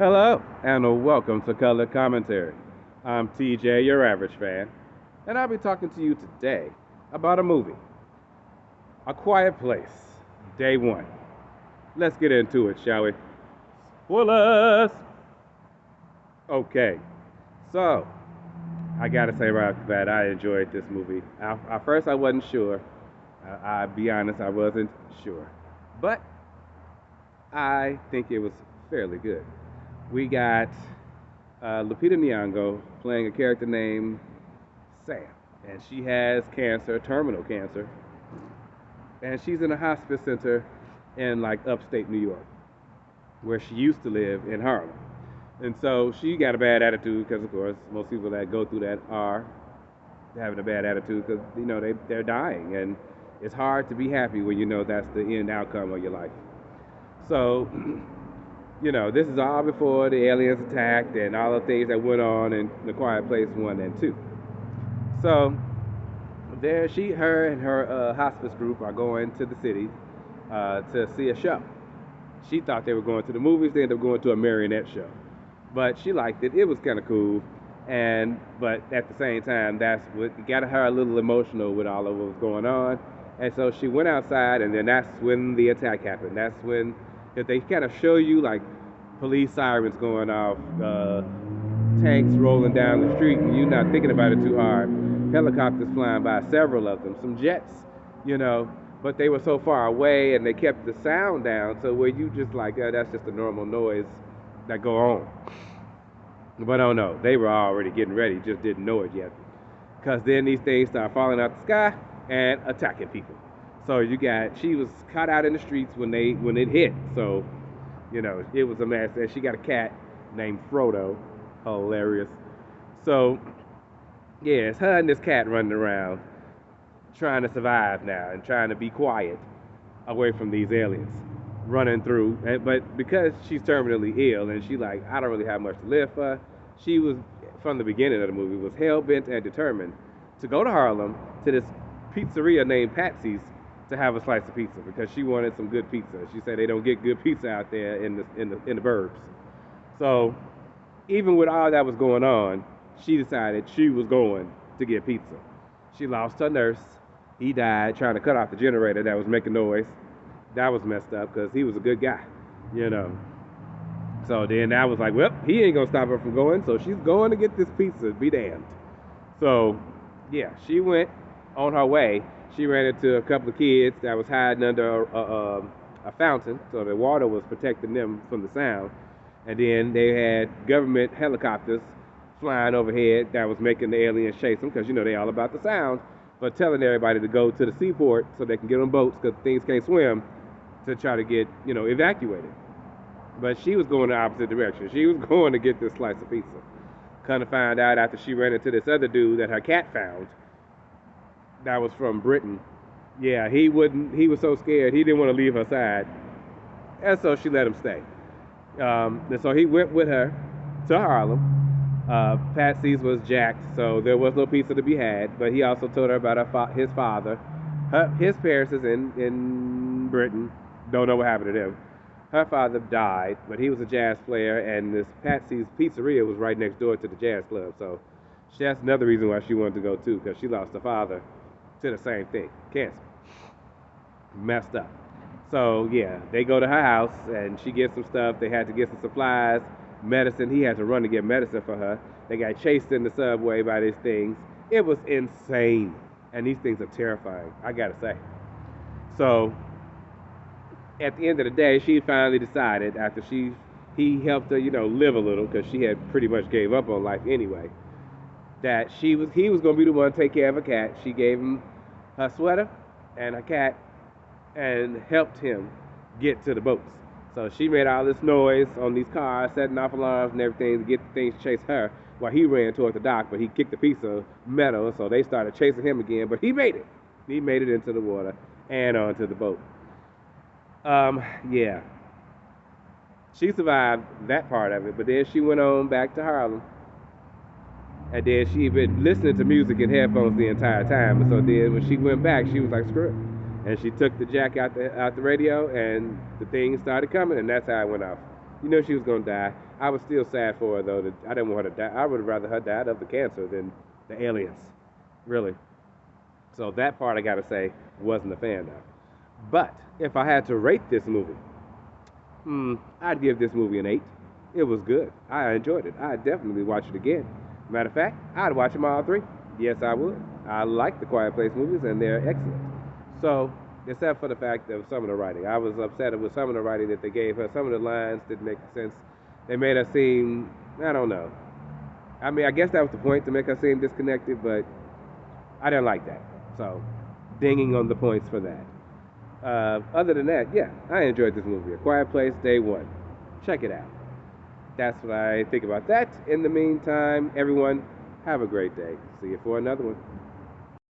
Hello, and welcome to Color Commentary. I'm TJ, your average fan, and I'll be talking to you today about a movie, A Quiet Place, Day One. Let's get into it, shall we? Spoilers! Okay, so I gotta say right off the bat, I enjoyed this movie. At first, I wasn't sure. I'll be honest, I wasn't sure. But I think it was fairly good. We got Lupita Nyong'o playing a character named Sam, and she has cancer, terminal cancer, and she's in a hospice center in like upstate New York, where she used to live in Harlem. And so she got a bad attitude because, of course, most people that go through that are having a bad attitude because they're dying, and it's hard to be happy when you know that's the end outcome of your life. So this is all before the aliens attacked and all the things that went on in The Quiet Place 1 and 2. So her and her hospice group are going to the city to see a show. She thought they were going to the movies. They ended up going to a marionette show. But she liked it. It was kind of cool. But at the same time, that's what got her a little emotional with all of what was going on. And so she went outside, and then that's when the attack happened. That's when that they kind of show you like police sirens going off, tanks rolling down the street, and you're not thinking about it too hard. Helicopters flying by, several of them, some jets, but they were so far away and they kept the sound down, so where you just like, that's just a normal noise that go on. But oh no, they were already getting ready, just didn't know it yet. Because then these things start falling out the sky and attacking people. So she was caught out in the streets when it hit. So, it was a mess. And she got a cat named Frodo. Hilarious. So, yeah, it's her and this cat running around trying to survive now and trying to be quiet away from these aliens running through. But because she's terminally ill and she like, I don't really have much to live for, she was, from the beginning of the movie, was hell-bent and determined to go to Harlem to this pizzeria named Patsy's to have a slice of pizza because she wanted some good pizza. She said they don't get good pizza out there in the burbs. So even with all that was going on, she decided she was going to get pizza. She lost her nurse. He died trying to cut off the generator that was making noise. That was messed up because he was a good guy, So then that was like, well, he ain't gonna stop her from going, so she's going to get this pizza. Be damned. So yeah, she went on her way. She ran into a couple of kids that was hiding under a fountain, so the water was protecting them from the sound. And then they had government helicopters flying overhead that was making the aliens chase them because, they all about the sound, but telling everybody to go to the seaport so they can get on boats because things can't swim to try to get, evacuated. But she was going the opposite direction. She was going to get this slice of pizza. Kind of find out after she ran into this other dude that her cat found that was from Britain. Yeah, he was so scared, he didn't want to leave her side. And so she let him stay. And so he went with her to Harlem. Patsy's was jacked, so there was no pizza to be had, but he also told her about his father. His parents is in Britain. Don't know what happened to them. Her father died, but he was a jazz player, and this Patsy's Pizzeria was right next door to the jazz club. So that's another reason why she wanted to go too, because she lost her father to the same thing, cancer. Messed up. So yeah, they go to her house and she gets some stuff. They had to get some supplies, medicine. He had to run to get medicine for her. They got chased in the subway by these things. It was insane. And these things are terrifying, I gotta say. So at the end of the day, she finally decided after he helped her, live a little because she had pretty much gave up on life anyway, that he was going to be the one to take care of her cat. She gave him her sweater and her cat and helped him get to the boats. So she made all this noise on these cars, setting off alarms and everything to get the things to chase her while he ran toward the dock, but he kicked a piece of metal, so they started chasing him again, but he made it. He made it into the water and onto the boat. Yeah. She survived that part of it, but then she went on back to Harlem. And then she had been listening to music in headphones the entire time. And so then when she went back, she was like, screw it. And she took the jack out the radio, and the thing started coming, and that's how it went off. You know she was gonna die. I was still sad for her though. That I didn't want her to die. I would have rather her died of the cancer than the aliens, really. So that part I gotta say wasn't a fan of. But if I had to rate this movie, I'd give this movie an 8. It was good. I enjoyed it. I'd definitely watch it again. Matter of fact, I'd watch them all three. Yes, I would. I like the Quiet Place movies, and they're excellent. So, except for the fact of some of the writing, I was upset with some of the writing that they gave her. Some of the lines didn't make sense. They made her seem, I don't know. I mean, I guess that was the point to make her seem disconnected, but I didn't like that. So, dinging on the points for that. Other than that, yeah, I enjoyed this movie. A Quiet Place, day one. Check it out. That's what I think about that. In the meantime, everyone, have a great day. See you for another one.